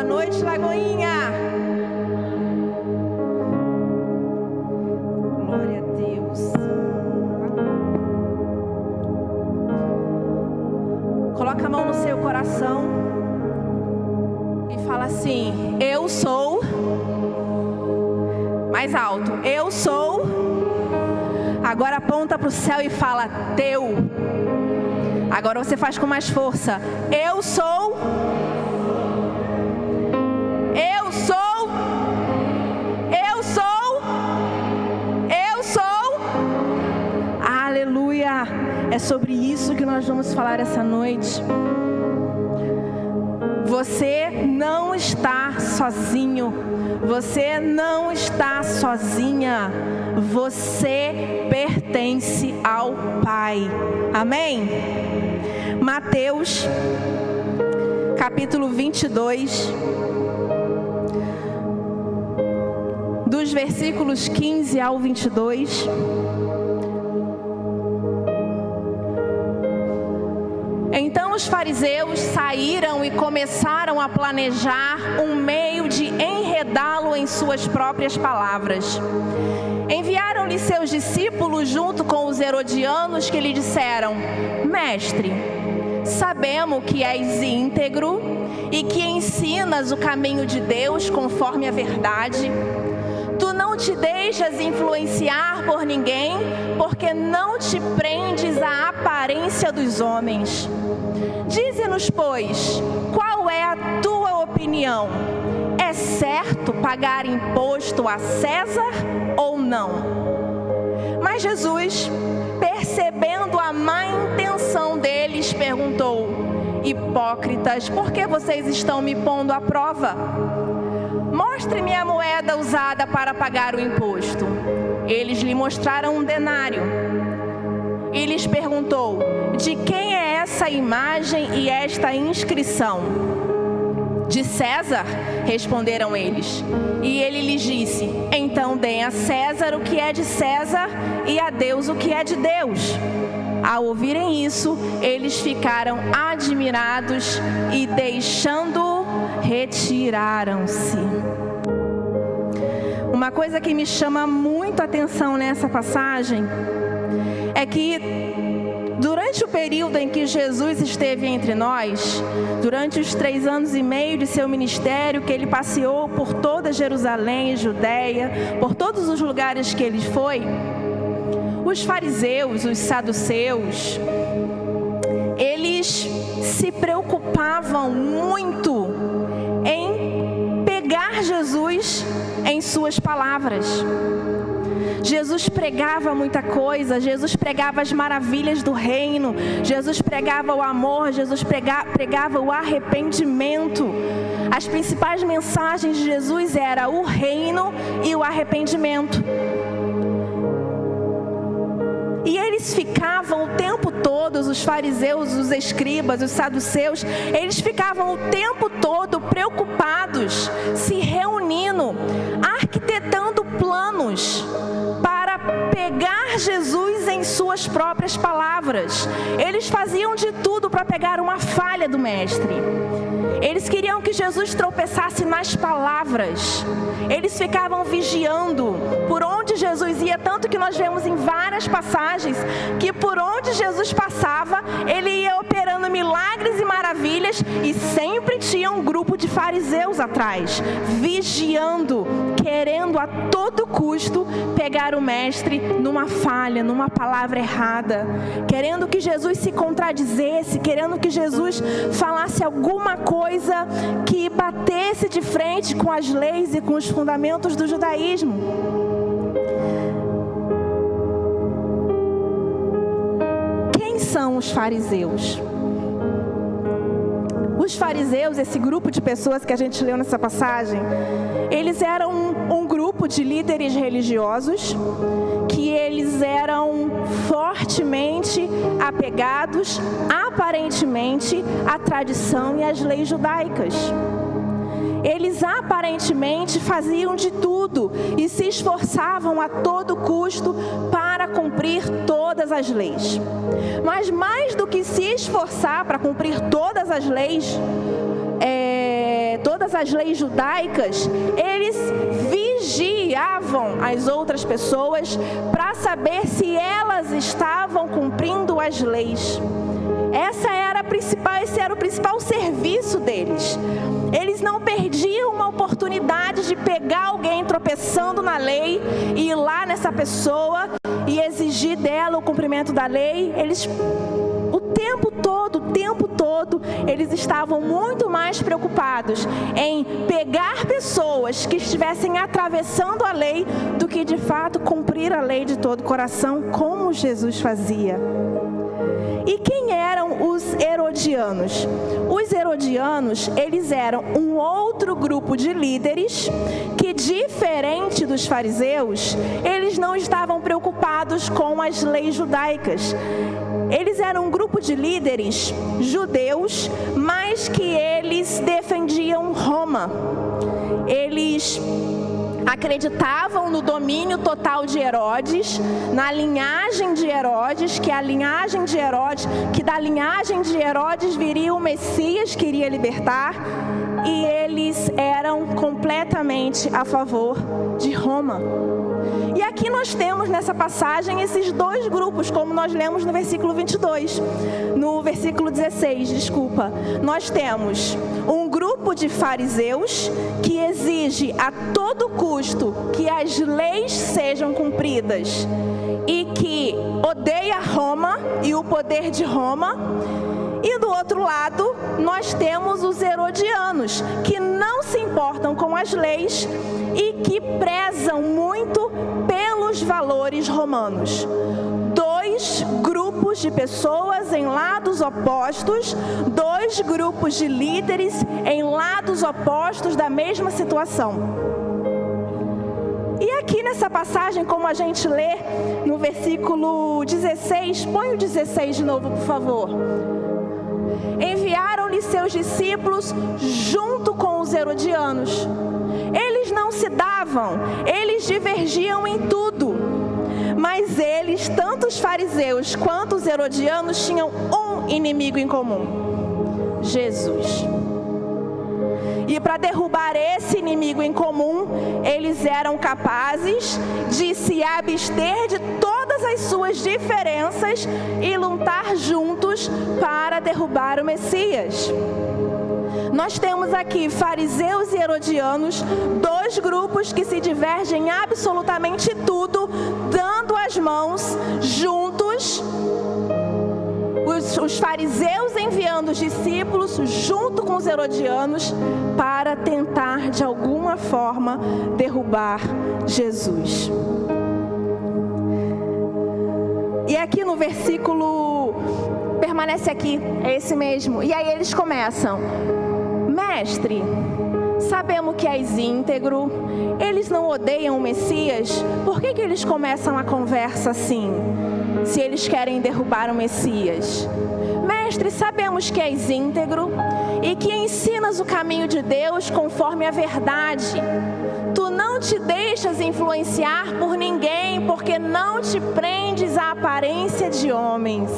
Boa noite, Lagoinha. Glória a Deus. Coloca a mão no seu coração e fala assim: eu sou. Mais alto. Eu sou. Agora aponta para o céu e fala: teu. Agora você faz com mais força. Eu sou. Eu sou. Eu sou. Eu sou. Aleluia. É sobre isso que nós vamos falar essa noite. Você não está sozinho. Você não está sozinha. Você pertence ao Pai. Amém? Mateus, capítulo 22, dos versículos 15 ao 22. Então os fariseus saíram e começaram a planejar um meio de enredá-lo em suas próprias palavras. Enviaram-lhe seus discípulos junto com os herodianos, que lhe disseram: Mestre, sabemos que és íntegro e que ensinas o caminho de Deus conforme a verdade. Tu não te deixas influenciar por ninguém, porque não te prendes à aparência dos homens. Dize-nos, pois, qual é a tua opinião? É certo pagar imposto a César ou não? Mas Jesus, percebendo a má intenção deles, perguntou: Hipócritas, por que vocês estão me pondo à prova? Mostre-me a moeda usada para pagar o imposto. Eles lhe mostraram um denário. E lhes perguntou: de quem é essa imagem e esta inscrição? De César, responderam eles. E ele lhes disse: então deem a César o que é de César e a Deus o que é de Deus. Ao ouvirem isso, eles ficaram admirados e, deixando-o, retiraram-se. Uma coisa que me chama muito a atenção nessa passagem é que durante o período em que Jesus esteve entre nós, durante os 3 anos e meio de seu ministério, que ele passeou por toda Jerusalém e Judeia, por todos os lugares que ele foi, os fariseus, os saduceus, eles se preocupavam muito em pegar Jesus em suas palavras. Jesus pregava muita coisa, Jesus pregava as maravilhas do reino, Jesus pregava o amor, Jesus pregava o arrependimento. As principais mensagens de Jesus eram o reino e o arrependimento. E eles ficavam o tempo todo, os fariseus, os escribas, os saduceus, eles ficavam o tempo todo preocupados, se reunindo, arquitetando planos para pegar Jesus em suas próprias palavras. Eles faziam de tudo para pegar uma falha do mestre. Eles queriam que Jesus tropeçasse nas palavras. Eles ficavam vigiando por onde Jesus ia, tanto que nós vemos em várias passagens que por onde Jesus passava, ele ia operando milagres e maravilhas, e sempre tinha um grupo de fariseus atrás, vigiando, querendo a todo custo pegar o mestre numa falha, numa palavra errada, querendo que Jesus se contradizesse, querendo que Jesus falasse alguma coisa que batesse de frente com as leis e com os fundamentos do judaísmo. Quem são os fariseus? Os fariseus, esse grupo de pessoas que a gente leu nessa passagem, eles eram um grupo de líderes religiosos que eles eram fortemente apegados, aparentemente, à tradição e às leis judaicas. Eles aparentemente faziam de tudo e se esforçavam a todo custo para cumprir todas as leis. Mas mais do que se esforçar para cumprir todas as leis, todas as leis judaicas, eles vigiavam as outras pessoas para saber se elas estavam cumprindo as leis. Esse era o principal serviço deles. Eles não perdiam uma oportunidade de pegar alguém tropeçando na lei e ir lá nessa pessoa e exigir dela o cumprimento da lei. Eles, o tempo todo, eles estavam muito mais preocupados em pegar pessoas que estivessem atravessando a lei do que de fato cumprir a lei de todo o coração, como Jesus fazia. E quem eram os herodianos? Os herodianos, eles eram um outro grupo de líderes que, diferente dos fariseus, eles não estavam preocupados com as leis judaicas. Eles eram um grupo de líderes judeus, mas que eles defendiam Roma. Eles acreditavam no domínio total de Herodes, na linhagem de Herodes, que da linhagem de Herodes viria o Messias que iria libertar, e eles eram completamente a favor de Roma. E aqui nós temos nessa passagem esses dois grupos, como nós lemos no versículo 22, no versículo 16, desculpa. Nós temos um grupo de fariseus que exige a todo custo que as leis sejam cumpridas e que odeia Roma e o poder de Roma. E do outro lado, nós temos os herodianos, que não se importam com as leis e que prezam muito pelos valores romanos. Dois grupos de pessoas em lados opostos, dois grupos de líderes em lados opostos da mesma situação. E aqui nessa passagem, como a gente lê no versículo 16, põe o 16 de novo, por favor. Enviaram-lhe seus discípulos junto com os herodianos. Eles não se davam, eles divergiam em tudo. Mas eles, tanto os fariseus quanto os herodianos, tinham um inimigo em comum: Jesus. E para derrubar esse inimigo em comum, eles eram capazes de se abster de todas as suas diferenças e lutar juntos para derrubar o Messias. Nós temos aqui fariseus e herodianos, dois grupos que se divergem em absolutamente tudo, dando as mãos juntos. Os fariseus enviando os discípulos junto com os herodianos para tentar de alguma forma derrubar Jesus. E aqui no versículo, permanece aqui, é esse mesmo. E aí eles começam: Mestre, sabemos que és íntegro, eles não odeiam o Messias, por que eles começam a conversa assim, se eles querem derrubar o Messias? Mestre, sabemos que és íntegro e que ensinas o caminho de Deus conforme a verdade. Tu não te deixas influenciar por ninguém, porque não te prendes à aparência de homens.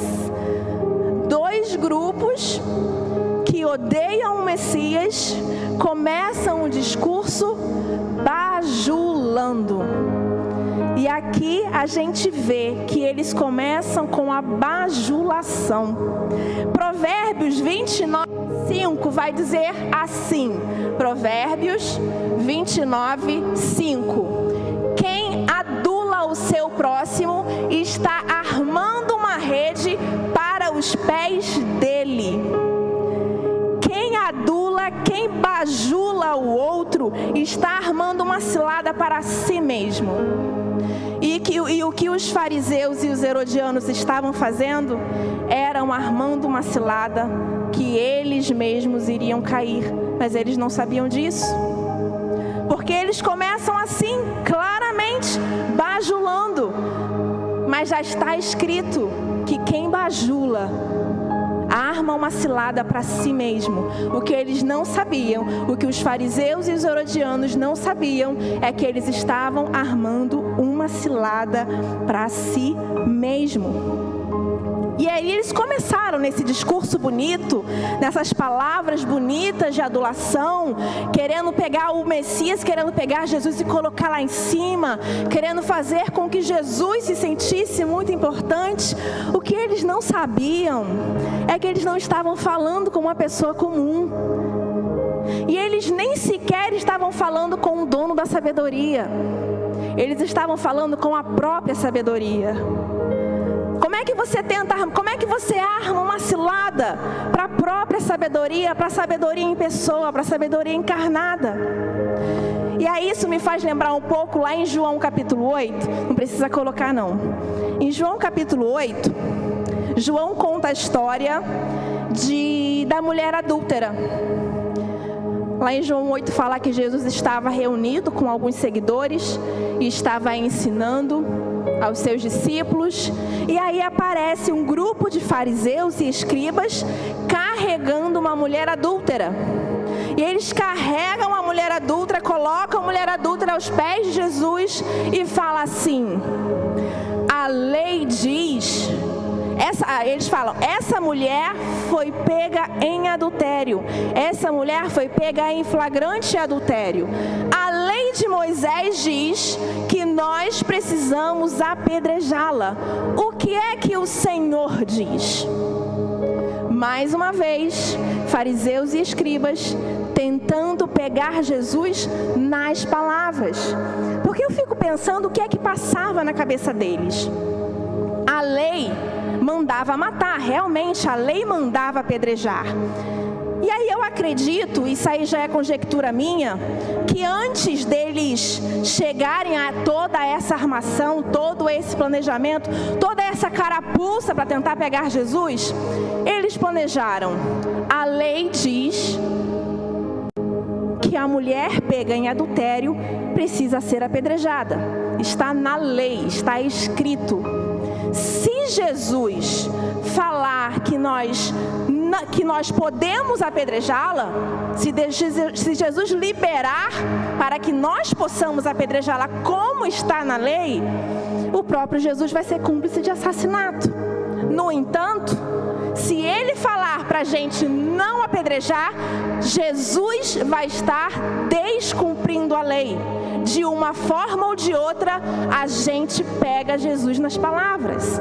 Dois grupos que odeiam o Messias começam o discurso bajulando. E aqui a gente vê que eles começam com a bajulação. Provérbios 29:5 vai dizer assim, Provérbios 29:5: quem adula o seu próximo está armando uma rede para os pés dele. Quem adula, quem bajula o outro, está armando uma cilada para si mesmo. E o que os fariseus e os herodianos estavam fazendo, eram armando uma cilada que eles mesmos iriam cair, mas eles não sabiam disso. Porque eles começam assim, claramente, bajulando, mas já está escrito que quem bajula arma uma cilada para si mesmo. O que eles não sabiam, o que os fariseus e os herodianos não sabiam, é que eles estavam armando uma cilada para si mesmo. E aí eles começaram nesse discurso bonito, nessas palavras bonitas de adulação, querendo pegar o Messias, querendo pegar Jesus e colocar lá em cima, querendo fazer com que Jesus se sentisse muito importante. O que eles não sabiam é que eles não estavam falando com uma pessoa comum. E eles nem sequer estavam falando com o dono da sabedoria. Eles estavam falando com a própria sabedoria. Como é que você arma uma cilada para a própria sabedoria, para a sabedoria em pessoa, para a sabedoria encarnada? E aí isso me faz lembrar um pouco lá em João capítulo 8, não precisa colocar não. Em João capítulo 8, João conta a história da mulher adúltera. Lá em João 8 fala que Jesus estava reunido com alguns seguidores e estava ensinando aos seus discípulos, e aí aparece um grupo de fariseus e escribas carregando uma mulher adúltera. E eles carregam a mulher adúltera, colocam a mulher adúltera aos pés de Jesus e fala assim: a lei diz... eles falam, essa mulher foi pega em adultério. Essa mulher foi pega em flagrante adultério. A lei de Moisés diz que nós precisamos apedrejá-la. O que é que o Senhor diz? Mais uma vez, fariseus e escribas tentando pegar Jesus nas palavras. Porque eu fico pensando o que é que passava na cabeça deles. A lei mandava matar, realmente a lei mandava apedrejar. E aí eu acredito, isso aí já é conjectura minha, que antes deles chegarem a toda essa armação, todo esse planejamento, toda essa carapuça para tentar pegar Jesus, eles planejaram. A lei diz que a mulher pega em adultério precisa ser apedrejada. Está na lei, está escrito. Se Jesus falar que nós podemos apedrejá-la, se Jesus liberar para que nós possamos apedrejá-la como está na lei, o próprio Jesus vai ser cúmplice de assassinato. No entanto, se ele falar para a gente não apedrejar, Jesus vai estar descumprindo a lei. De uma forma ou de outra, a gente pega Jesus nas palavras.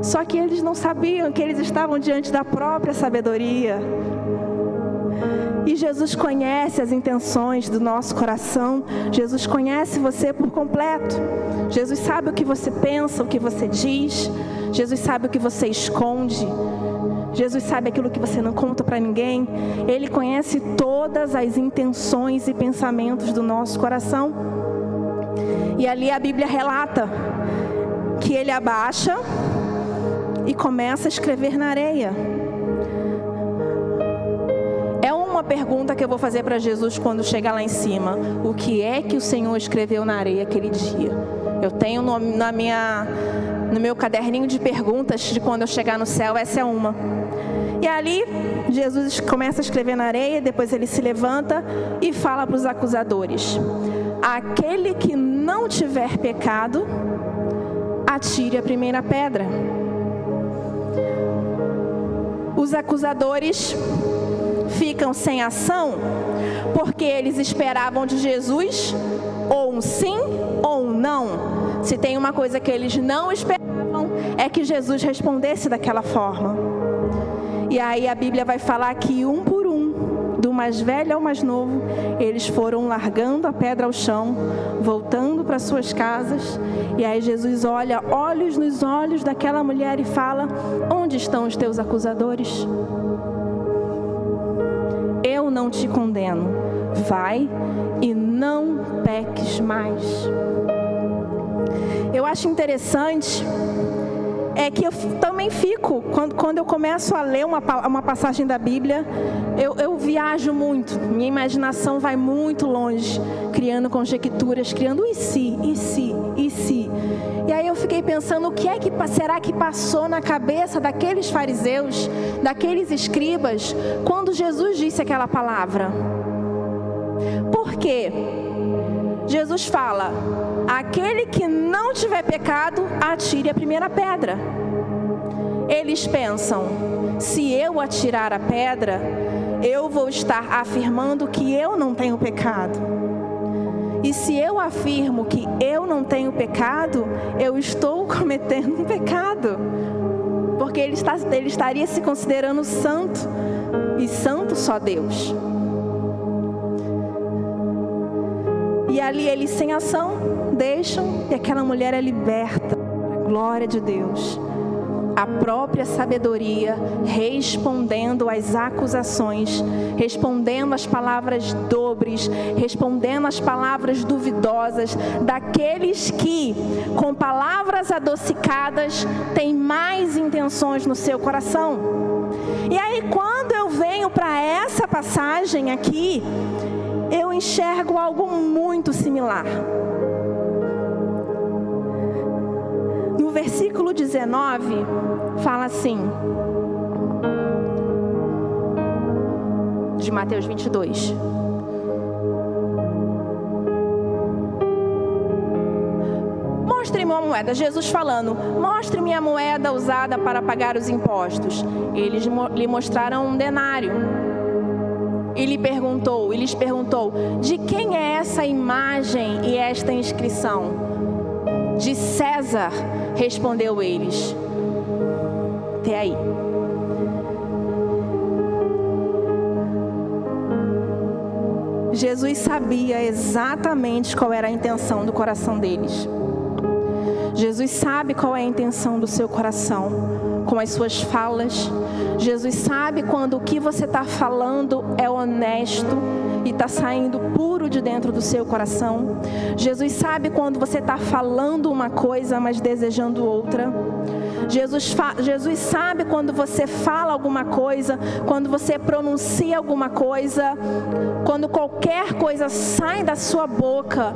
Só que eles não sabiam que eles estavam diante da própria sabedoria. E Jesus conhece as intenções do nosso coração. Jesus conhece você por completo. Jesus sabe o que você pensa, o que você diz. Jesus sabe o que você esconde. Jesus sabe aquilo que você não conta para ninguém. Ele conhece todas as intenções e pensamentos do nosso coração. E ali a Bíblia relata que ele abaixa e começa a escrever na areia. É uma pergunta que eu vou fazer para Jesus quando chegar lá em cima. O que é que o Senhor escreveu na areia aquele dia? Eu tenho no meu caderninho de perguntas de quando eu chegar no céu, essa é uma. E ali, Jesus começa a escrever na areia, depois ele se levanta e fala para os acusadores: aquele que não tiver pecado, atire a primeira pedra. Os acusadores ficam sem ação, porque eles esperavam de Jesus ou um sim ou um não. Se tem uma coisa que eles não esperavam, é que Jesus respondesse daquela forma. E aí a Bíblia vai falar que um por um, do mais velho ao mais novo, eles foram largando a pedra ao chão, voltando para suas casas. E aí Jesus olha olhos nos olhos daquela mulher e fala: onde estão os teus acusadores? Eu não te condeno. Vai e não peques mais. Eu acho interessante é que eu também fico, quando eu começo a ler uma passagem da Bíblia, eu viajo muito, minha imaginação vai muito longe, criando conjecturas, criando e se. E aí eu fiquei pensando, o que é que será que passou na cabeça daqueles fariseus, daqueles escribas, quando Jesus disse aquela palavra? Por quê? Jesus fala: aquele que não tiver pecado, atire a primeira pedra. eles pensam: se eu atirar a pedra, eu vou estar afirmando que eu não tenho pecado. E se eu afirmo que eu não tenho pecado, eu estou cometendo um pecado. Porque ele estaria se considerando santo, e santo só Deus. E ali eles, sem ação, deixam, e aquela mulher é liberta, para a glória de Deus. A própria sabedoria respondendo às acusações, respondendo às palavras dobres, respondendo às palavras duvidosas daqueles que, com palavras adocicadas, têm mais intenções no seu coração. E aí, quando eu venho para essa passagem aqui, eu enxergo algo muito similar. No versículo 19, fala assim, de Mateus 22. Mostre-me uma moeda. Jesus falando: mostre-me a moeda usada para pagar os impostos. Eles lhe mostraram um denário. E lhes perguntou: de quem é essa imagem e esta inscrição? De César, respondeu eles. Até aí. Jesus sabia exatamente qual era a intenção do coração deles. Jesus sabe qual é a intenção do seu coração, com as suas falas. Jesus sabe quando o que você está falando é honesto e está saindo puro de dentro do seu coração. Jesus sabe quando você está falando uma coisa, mas desejando outra. Jesus sabe quando você fala alguma coisa, quando você pronuncia alguma coisa, quando qualquer coisa sai da sua boca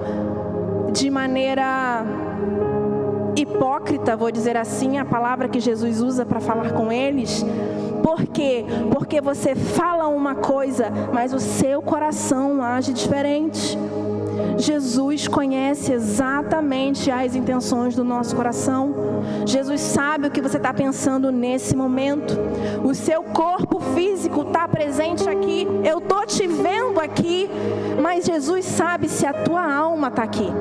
de maneira hipócrita, vou dizer assim, a palavra que Jesus usa para falar com eles. Por quê? Porque você fala uma coisa, mas o seu coração age diferente. Jesus conhece exatamente as intenções do nosso coração. Jesus sabe o que você está pensando nesse momento. O seu corpo físico está presente aqui. Eu estou te vendo aqui, mas Jesus sabe se a tua alma está aqui.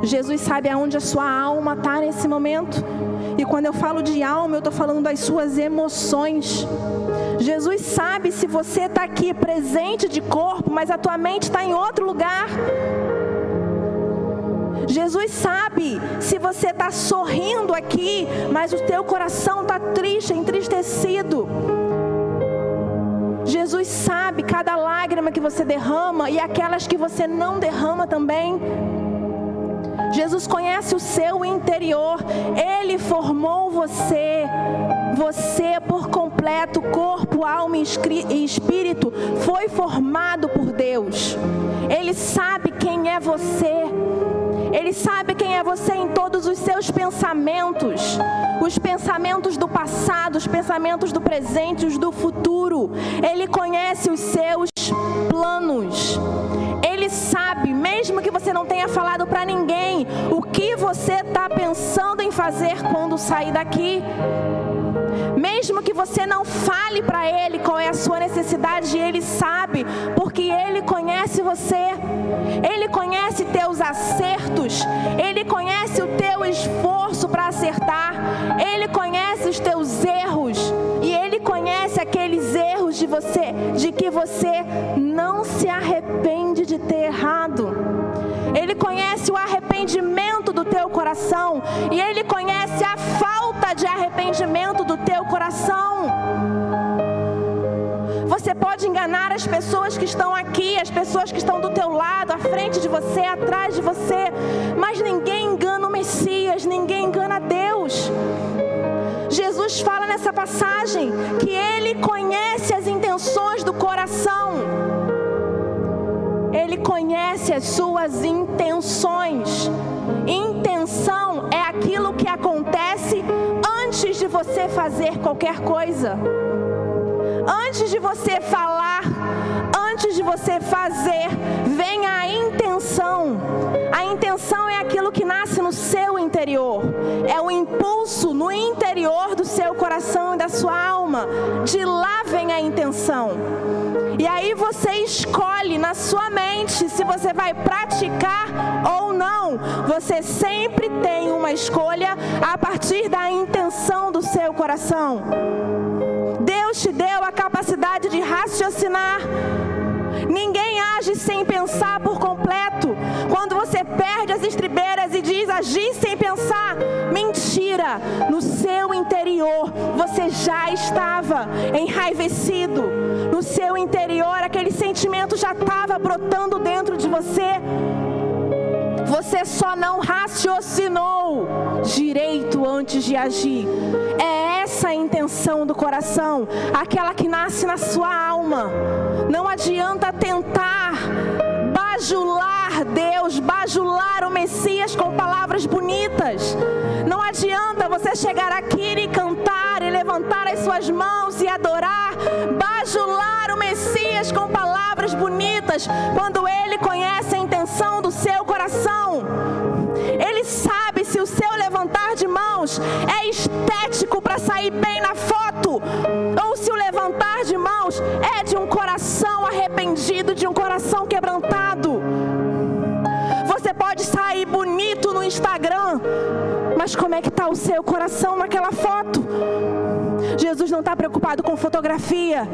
Jesus sabe aonde a sua alma está nesse momento. E quando eu falo de alma, eu estou falando das suas emoções. Jesus sabe se você está aqui presente de corpo, mas a tua mente está em outro lugar. Jesus sabe se você está sorrindo aqui, mas o teu coração está triste, entristecido. Jesus sabe cada lágrima que você derrama e aquelas que você não derrama também. Jesus conhece o seu interior. Ele formou você por completo, corpo, alma e espírito, foi formado por Deus. Ele sabe quem é você. Ele sabe quem é você em todos os seus pensamentos. Os pensamentos do passado, os pensamentos do presente, os do futuro. Ele conhece os seus planos. Ele sabe, mesmo que você não tenha falado para ninguém, o que você está pensando em fazer quando sair daqui. Mesmo que você não fale para Ele qual é a sua necessidade, Ele sabe, porque Ele conhece você. Ele conhece teus acertos, Ele conhece o teu esforço para acertar, Ele conhece os teus erros, e Ele conhece aqueles erros de que você não se arrepende de ter errado. Ele conhece o arrependimento do teu coração, e Ele conhece a falta de arrependimento do teu coração. Você pode enganar as pessoas que estão aqui, as pessoas que estão do teu lado, à frente de você, atrás de você, mas ninguém engana o Messias, ninguém engana Deus. Jesus fala nessa passagem que Ele conhece as intenções do coração. Ele conhece as suas intenções. Intenção é aquilo que acontece antes de você fazer qualquer coisa. Antes de você falar, antes de você fazer, vem a intenção. A intenção é aquilo que nasce no seu interior. É o impulso no interior coração e da sua alma. De lá vem a intenção. E aí você escolhe na sua mente se você vai praticar ou não. Você sempre tem uma escolha a partir da intenção do seu coração. Deus te deu a capacidade de raciocinar. Ninguém age sem pensar por completo. Quando você perde as estribeiras e diz agir sem pensar, mentira. No seu interior você já estava enraivecido. No seu interior aquele sentimento já estava brotando dentro de você. Você só não raciocinou direito antes de agir. É essa a intenção do coração, aquela que nasce na sua alma. Não adianta tentar bajular Deus, bajular o Messias com palavras bonitas. Não adianta você chegar aqui e cantar e levantar as suas mãos e adorar, bajular o Messias com palavras bonitas, quando Ele conhece a intenção do seu coração. Ele sabe se o seu levantar de mãos é estético para sair bem na foto, ou se o levantar de mãos é de um coração arrependido, de um coração quebrantado. Você pode sair bonito no Instagram, mas como é que está o seu coração naquela foto? Jesus não está preocupado com fotografia.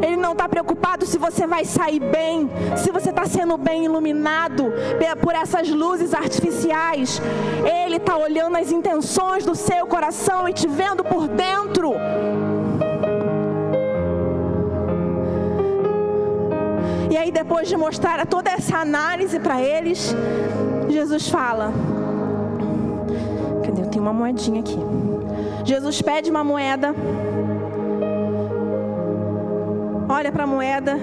Ele não está preocupado se você vai sair bem, se você está sendo bem iluminado por essas luzes artificiais. Ele está olhando as intenções do seu coração e te vendo por dentro. E aí, depois de mostrar toda essa análise para eles, Jesus fala: cadê? Eu tenho uma moedinha aqui. Jesus pede uma moeda, olha para a moeda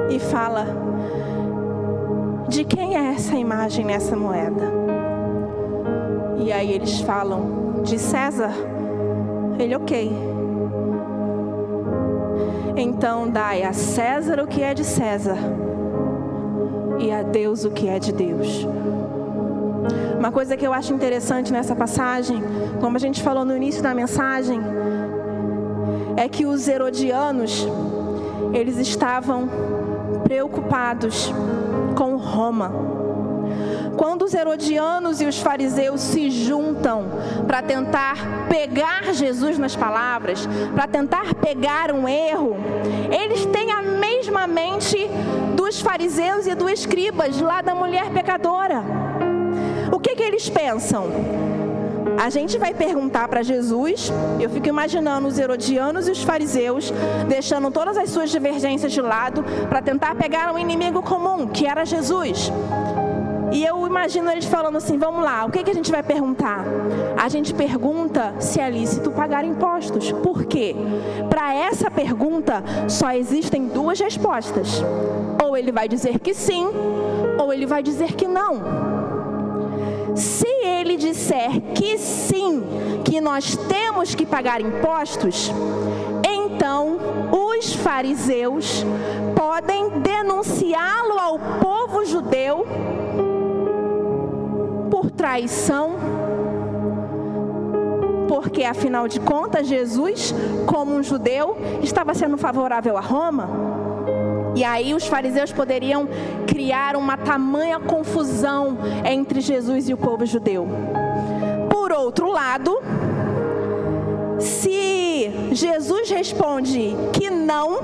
e fala: de quem é essa imagem nessa moeda? E aí eles falam: de César. Ele: ok. Então dai a César o que é de César e a Deus o que é de Deus. Uma coisa que eu acho interessante nessa passagem, como a gente falou no início da mensagem, é que os herodianos, eles estavam preocupados com Roma. Quando os herodianos e os fariseus se juntam para tentar pegar Jesus nas palavras, para tentar pegar um erro, eles têm a mesma mente dos fariseus e dos escribas lá da mulher pecadora. O que eles pensam? A gente vai perguntar para Jesus. Eu fico imaginando os herodianos e os fariseus deixando todas as suas divergências de lado para tentar pegar um inimigo comum, que era Jesus. E eu imagino eles falando assim: vamos lá, o que a gente vai perguntar? A gente pergunta se é lícito pagar impostos. Por quê? Para essa pergunta só existem duas respostas. Ou ele vai dizer que sim, ou ele vai dizer que não. Se ele disser que sim, que nós temos que pagar impostos, então os fariseus podem denunciá-lo ao povo judeu por traição, porque afinal de contas Jesus, como um judeu, estava sendo favorável a Roma. E aí os fariseus poderiam criar uma tamanha confusão entre Jesus e o povo judeu. Por outro lado, se Jesus responde que não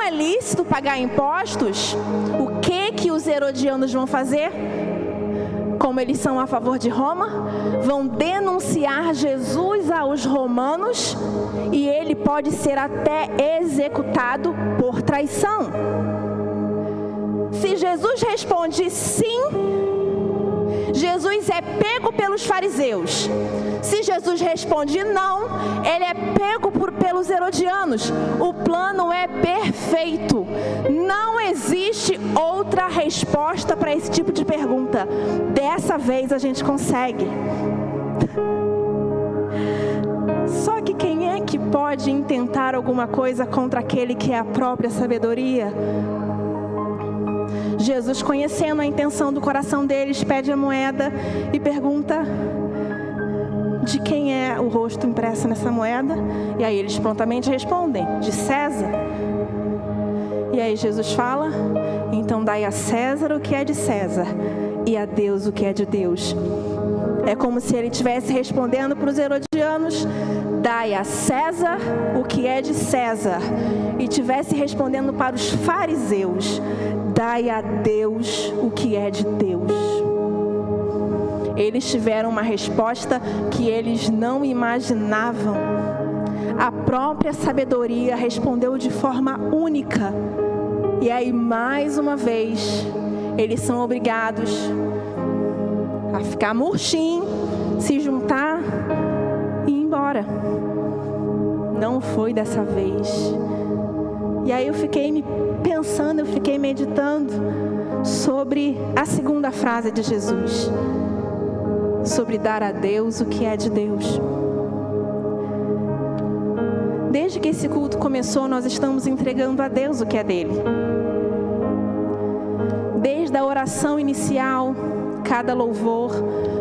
é lícito pagar impostos, o que os herodianos vão fazer? Como eles são a favor de Roma, vão denunciar Jesus aos romanos e ele pode ser até executado por traição. Se Jesus responde sim, Jesus é pego pelos fariseus. Se Jesus responde não, ele é pego pelos herodianos. O plano é perfeito. Não existe outra resposta para esse tipo de pergunta. Dessa vez a gente consegue. Só que quem é que pode intentar alguma coisa contra aquele que é a própria sabedoria? Jesus, conhecendo a intenção do coração deles, pede a moeda e pergunta: de quem é o rosto impresso nessa moeda? E aí eles prontamente respondem: de César. E aí Jesus fala: então dai a César o que é de César e a Deus o que é de Deus. É como se ele estivesse respondendo para os herodianos: dai a César o que é de César, e estivesse respondendo para os fariseus: dai a Deus o que é de Deus. Eles tiveram uma resposta que eles não imaginavam. A própria sabedoria respondeu de forma única. E aí, mais uma vez, eles são obrigados a ficar murchinho, se juntar e ir embora. Não foi dessa vez. E aí eu fiquei pensando, eu fiquei meditando sobre a segunda frase de Jesus, sobre dar a Deus o que é de Deus. Desde que esse culto começou, nós estamos entregando a Deus o que é dele. Desde a oração inicial, cada louvor,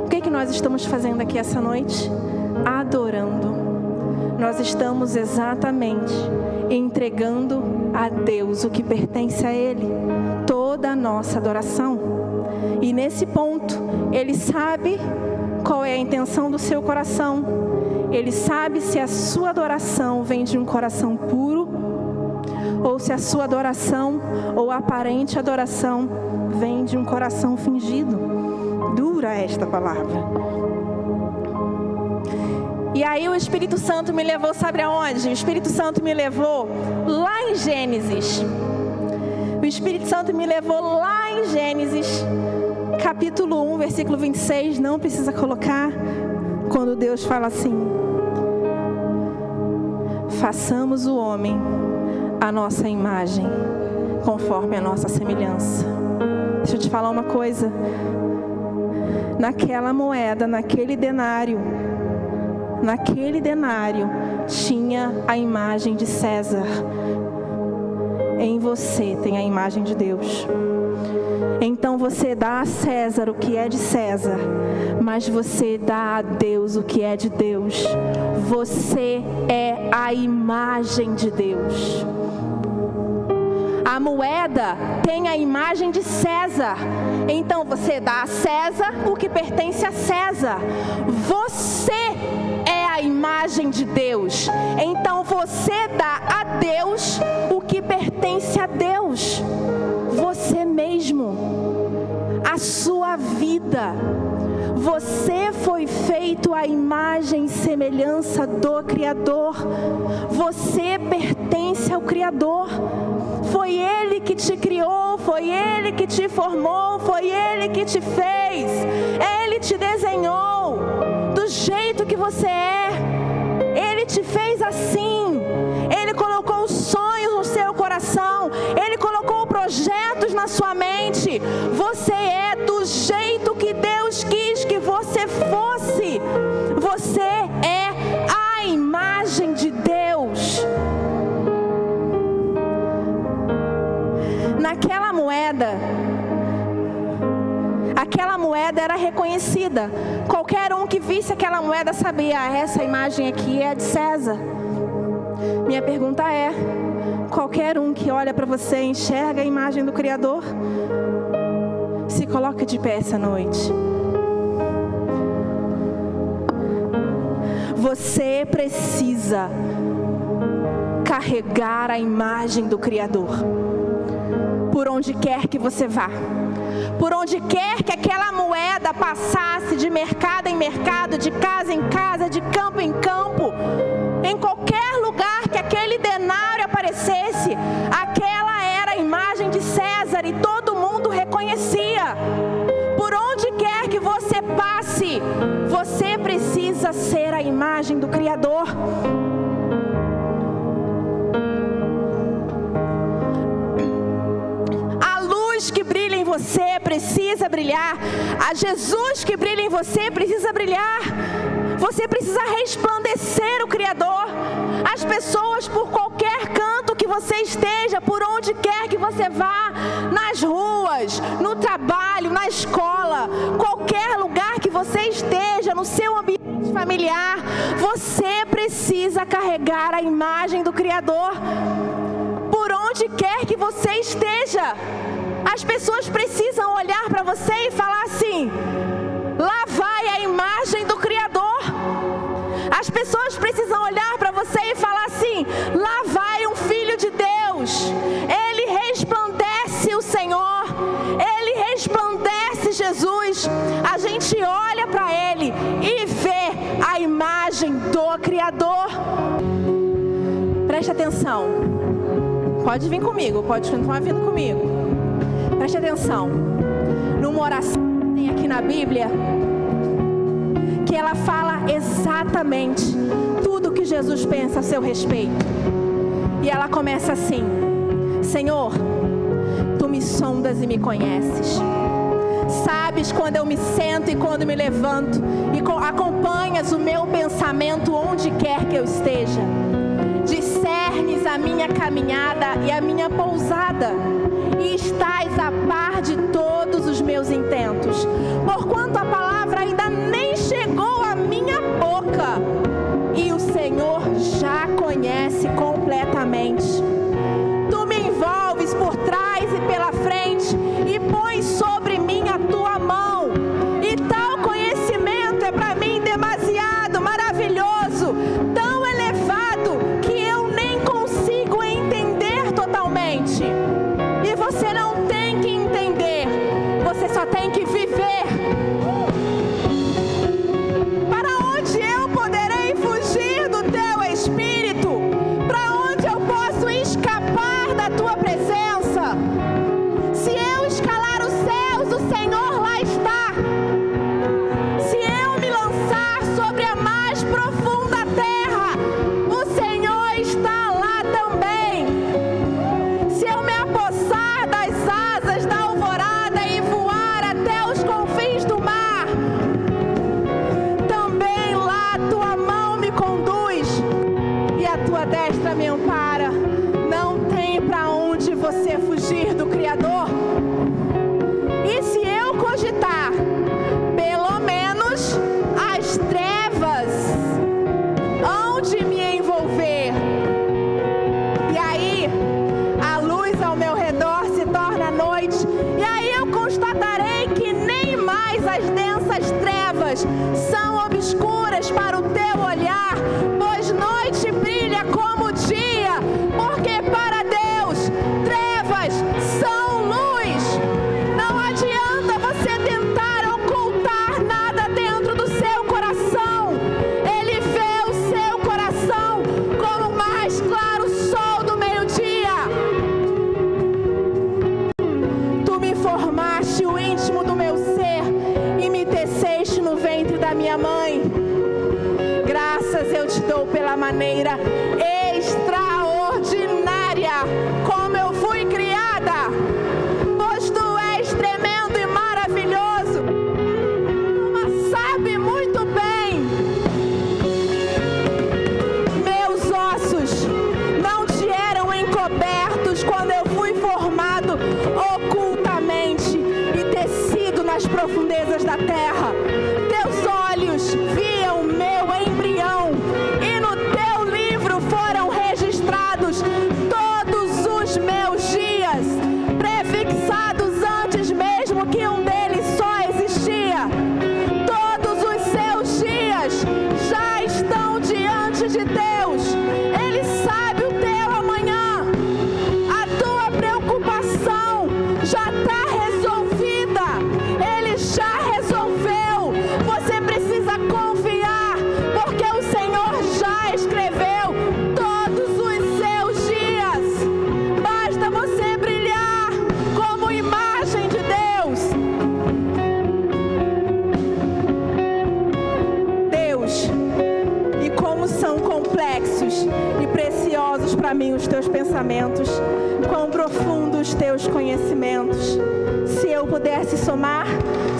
o que nós estamos fazendo aqui essa noite? Adorando. Nós estamos exatamente entregando a Deus o que pertence a Ele, toda a nossa adoração. E nesse ponto, Ele sabe qual é a intenção do seu coração. Ele sabe se a sua adoração vem de um coração puro, ou se a sua adoração, ou a aparente adoração, vem de um coração fingido. Dura esta palavra. E aí o Espírito Santo me levou, sabe aonde? O Espírito Santo me levou lá em Gênesis. O Espírito Santo me levou lá em Gênesis, capítulo 1, versículo 26, não precisa colocar, quando Deus fala assim: façamos o homem a nossa imagem, conforme a nossa semelhança. Deixa eu te falar uma coisa. Naquela moeda, naquele denário tinha a imagem de César. Em você tem a imagem de Deus. Então você dá a César o que é de César, mas você dá a Deus o que é de Deus. Você é a imagem de Deus. A moeda tem a imagem de César. Então você dá a César o que pertence a César. Você é a imagem de Deus. Então você dá a Deus o que pertence a Deus. Você mesmo, a sua vida. Você foi feito à imagem e semelhança do Criador. Você pertence ao Criador. Foi Ele que te criou, foi Ele que te formou, foi Ele que te fez. Ele te desenhou do jeito que você é. Ele te fez assim. Ele colocou sonhos no seu coração. Ele colocou projetos na sua mente. Você é do jeito que Deus quis que você fosse. Você é a imagem de Deus. Aquela moeda era reconhecida. Qualquer um que visse aquela moeda sabia: essa imagem aqui é de César. Minha pergunta é: qualquer um que olha para você enxerga a imagem do Criador? Se coloca de pé essa noite. Você precisa carregar a imagem do Criador por onde quer que você vá. Por onde quer que aquela moeda passasse, de mercado em mercado, de casa em casa, de campo em campo, em qualquer lugar que aquele denário aparecesse, aquela era a imagem de César e todo mundo reconhecia. Por onde quer que você passe, você precisa ser a imagem do Criador. Que brilha em você precisa brilhar. A Jesus que brilha em você precisa brilhar. Você precisa resplandecer o Criador. As pessoas, por qualquer canto que você esteja, por onde quer que você vá, nas ruas, no trabalho, na escola, qualquer lugar que você esteja, no seu ambiente familiar, você precisa carregar a imagem do Criador. Por onde quer que você esteja, as pessoas precisam olhar para você e falar assim: lá vai a imagem do Criador. As pessoas precisam olhar para você e falar assim: lá vai um filho de Deus. Ele resplandece o Senhor, ele resplandece Jesus. A gente olha para ele e vê a imagem do Criador. Preste atenção. Pode vir comigo, pode continuar vindo comigo. Preste atenção. Numa oração que tem aqui na Bíblia, que ela fala exatamente tudo que Jesus pensa a seu respeito. E ela começa assim: Senhor, Tu me sondas e me conheces. Sabes quando eu me sento e quando me levanto, e acompanhas o meu pensamento onde quer que eu esteja. Discernes a minha caminhada e a minha pousada, e estás a par de todos os meus intentos. Porquanto a palavra ainda nem chegou à minha boca, e o Senhor já conhece completamente. Tu me envolves por trás e pela frente, e pões sobre mim a tua mão. E tal conhecimento é para mim demasiado maravilhoso, tão elevado, que eu nem consigo entender totalmente. E você não tem que entender, você só tem que viver. Para onde eu poderei fugir do teu Espírito? Para onde eu posso escapar da tua presença? Se eu escalar os céus, o Senhor lá está. Se eu me lançar sobre a mais profunda terra, o Senhor está lá também. Se eu me apossar das asas da alvorada e voar até os confins do mar, também lá a tua mão me conduz e a tua destra me ampara. Não tem para onde você fugir do Criador. E se eu cogitar, pelo menos as trevas hão de me envolver, e aí a luz ao meu redor se torna noite, e aí eu constatarei que nem mais as densas trevas são obscuras para o teu olhar, pois noite brilha como dia, porque para Deus trevas são luz. Não adianta você tentar ocultar nada dentro do seu coração. Ele vê o seu coração como o mais claro sol do meio-dia. Tu me formaste o íntimo do meu ser e me teceste no ventre da minha mãe. Graças eu te dou pela maneira extraordinária como eu fui criada, pois tu és tremendo e maravilhoso. Mas sabe muito bem, meus ossos não te eram encobertos quando eu fui formado ocultamente e tecido nas profundezas da terra. Teus olhos viam meu embrião, e no teu livro foram registrados todos os meus dias, prefixados antes mesmo que um deles só existia. Todos os seus dias já estão diante de Deus. Ele sabe o teu amanhã. A tua preocupação já está resolvida. Ele já resolveu. Você precisa confiar, porque o Senhor já escreveu todos os seus dias. Basta você brilhar como imagem de Deus. Deus, e como são complexos e preciosos para mim os teus pensamentos, quão profundos os teus conhecimentos. Se eu pudesse somar,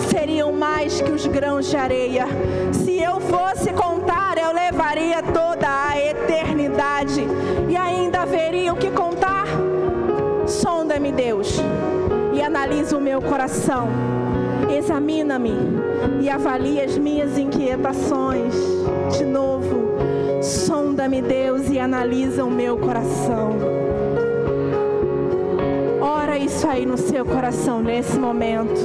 seriam mais que os grãos de areia. Se eu fosse contar, eu levaria toda a eternidade, e ainda haveria o que contar. Sonda-me, Deus, e analisa o meu coração. Examina-me e avalia as minhas inquietações. De novo, sonda-me, Deus, e analisa o meu coração. Ora isso aí no seu coração nesse momento.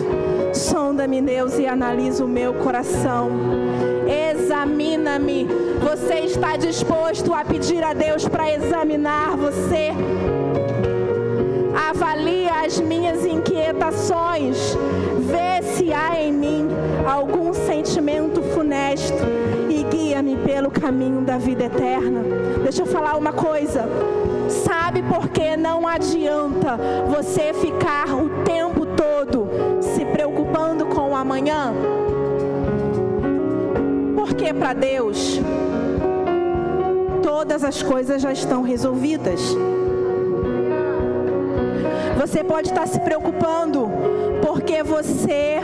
Sonda-me, Deus, e analisa o meu coração. Examina-me. Você está disposto a pedir a Deus para examinar você? Avalia as minhas inquietações. Vê se há em mim algum sentimento funesto e guia-me pelo caminho da vida eterna. Deixa eu falar uma coisa. Sabe por que não adianta você ficar o tempo todo se preocupando com o amanhã? Porque para Deus todas as coisas já estão resolvidas. Você pode estar se preocupando porque você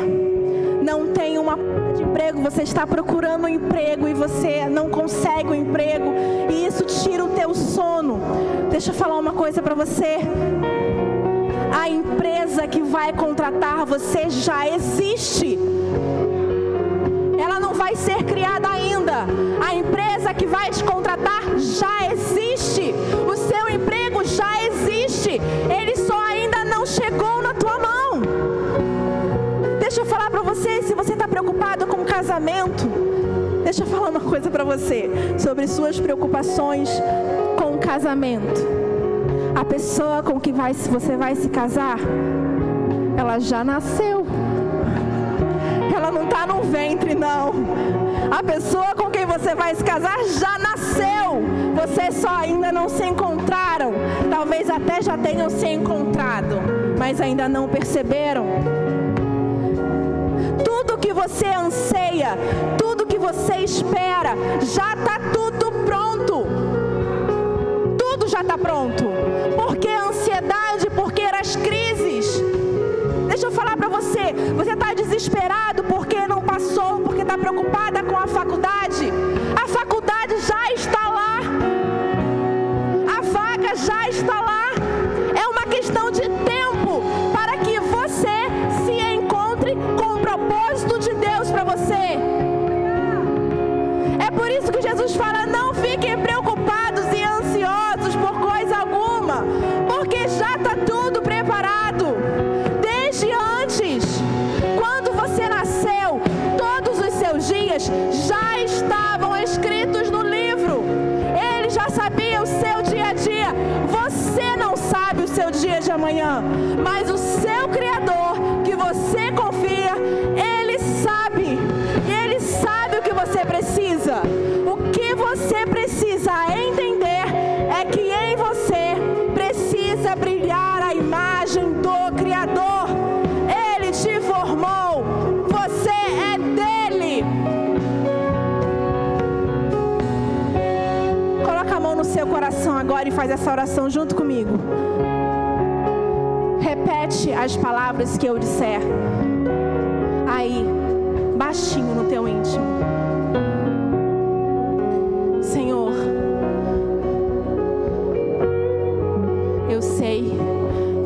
não tem uma de emprego, você está procurando um emprego e você não consegue um emprego, e isso tira o teu sono. Deixa eu falar uma coisa para você. A empresa que vai contratar você já existe. Ela não vai ser criada ainda. A empresa que vai te contratar já existe. O seu emprego já existe. Ele só ainda não chegou na tua mão. Deixa eu falar para você, se você está preocupado com casamento, deixa eu falar uma coisa para você sobre suas preocupações com casamento. A pessoa com que você vai se casar, ela já nasceu. Ela não está no ventre, não. A pessoa com quem você vai se casar já nasceu. Vocês só ainda não se encontraram. Talvez até já tenham se encontrado, mas ainda não perceberam. Tudo que você anseia, tudo que você espera, já está tudo pronto. Tudo já está pronto. Por que a ansiedade? Porque as crises. Deixa eu falar para você. Você está desesperado porque não passou, porque está preocupada com a faculdade. A faculdade já está lá. A vaga já está lá. É uma questão de tempo para que você se encontre com o propósito de Deus para você. É por isso que Jesus fala: não fiquem preocupados e ansiosos por coisa alguma, porque já está tudo preparado. Desde antes, quando você nasceu, todos os seus dias já estavam escritos no livro. Ele já sabia o seu dia a dia. Você não sabe o seu dia de amanhã, mas o seu Criador, que você confia, Ele sabe. E Ele sabe o que você precisa. O que você precisa entender é que em você precisa brilhar a imagem do Criador. Ele te formou. Você é dele. Coloca a mão no seu coração agora e faz essa oração junto comigo. Repete as palavras que eu disser aí, baixinho no teu íntimo. Senhor, eu sei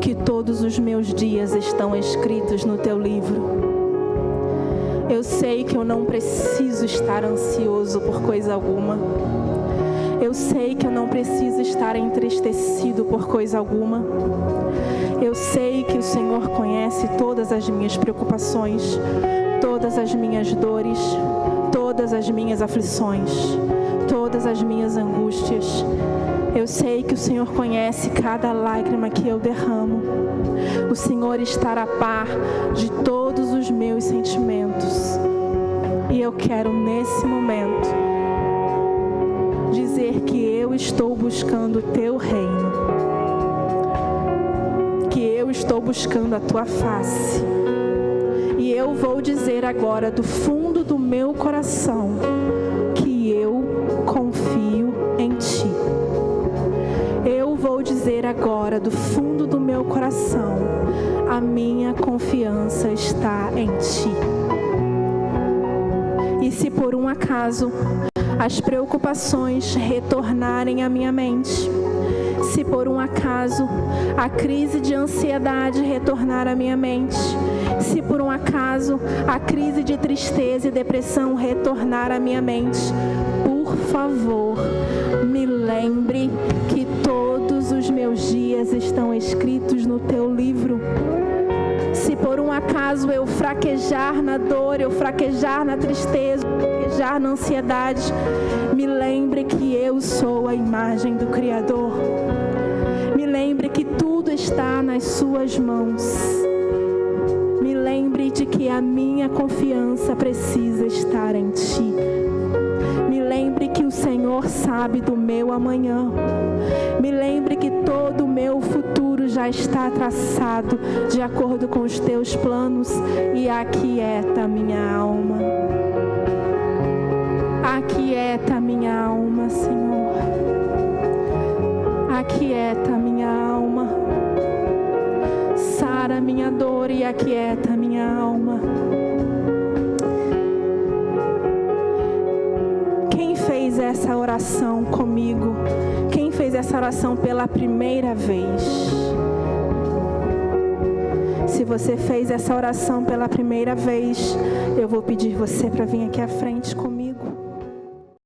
que todos os meus dias estão escritos no teu livro. Eu sei que eu não preciso estar ansioso por coisa alguma. Eu sei que eu não preciso estar entristecido por coisa alguma. Eu sei que o Senhor conhece todas as minhas preocupações, todas as minhas dores, todas as minhas aflições, todas as minhas angústias. Eu sei que o Senhor conhece cada lágrima que eu derramo. O Senhor está a par de todos os meus sentimentos. E eu quero nesse momento dizer que eu estou buscando o teu reino, que eu estou buscando a tua face. E eu vou dizer agora do fundo do meu coração que eu confio em ti. Eu vou dizer agora do fundo do meu coração: a minha confiança está em ti. E se por um acaso as preocupações retornarem à minha mente, Se por um acaso a crise de ansiedade retornar à minha mente, se por um acaso a crise de tristeza e depressão retornar à minha mente, por favor, me lembre que todos os meus dias estão escritos no teu livro. Se por um acaso eu fraquejar na dor, eu fraquejar na tristeza, fraquejar na ansiedade, me lembre que eu sou a imagem do Criador. Me lembre que tudo está nas suas mãos. Me lembre de que a minha confiança precisa estar em ti. Me lembre que o Senhor sabe do meu amanhã. Me lembre que todo o meu futuro já está traçado de acordo com os teus planos, e aquieta minha alma. Aquieta minha alma, Senhor. Aquieta minha alma. Sara minha dor e aquieta minha alma. Quem fez essa oração comigo? Quem fez essa oração pela primeira vez? Se você fez essa oração pela primeira vez, eu vou pedir você para vir aqui à frente comigo.